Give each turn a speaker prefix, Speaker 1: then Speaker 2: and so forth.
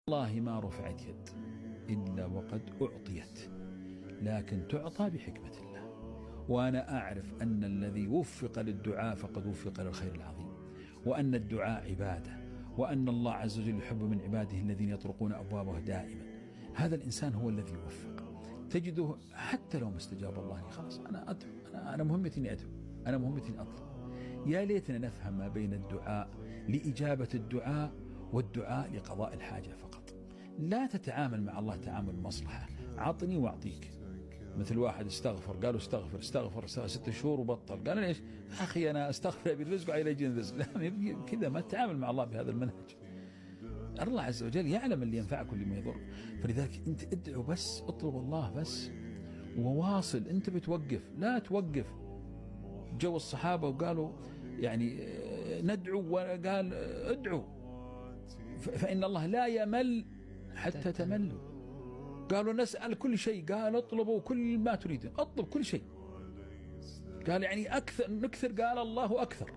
Speaker 1: والله ما رفعت يد إلا وقد أعطيت، لكن تعطى بحكمة الله. وأنا أعرف أن الذي وفق للدعاء فقد وفق للخير العظيم، وأن الدعاء عبادة، وأن الله عز وجل يحب من عباده الذين يطرقون أبوابه دائما. هذا الإنسان هو الذي يوفق، تجده حتى لو ما استجاب الله لي خلاص أنا أدعو، أنا مهمتي إني أدعو، أنا مهمتي إني أطلب. يا ليتنا نفهم ما بين الدعاء لإجابة الدعاء والدعاء لقضاء الحاجة فقط. لا تتعامل مع الله تعامل مصلحة، عطني وأعطيك. مثل واحد استغفر، قالوا استغفر 6 شهور وبطل، قال ليش أخي أنا استغفر بالرزق وعلى يجي الرزق. لا كذا ما تتعامل مع الله بهذا المنهج. الله عز وجل يعلم اللي ينفعك واللي ما يضر، فلذلك أنت ادعو بس، اطلب الله بس وواصل. أنت بتوقف لا توقف. جو الصحابة وقالوا يعني ندعو، وقال ادعوا فإن الله لا يمل حتى تملوا. قالوا نسأل كل شيء، قال اطلبوا كل ما تريدون، اطلب كل شيء. قال يعني أكثر نكثر، قال الله أكثر.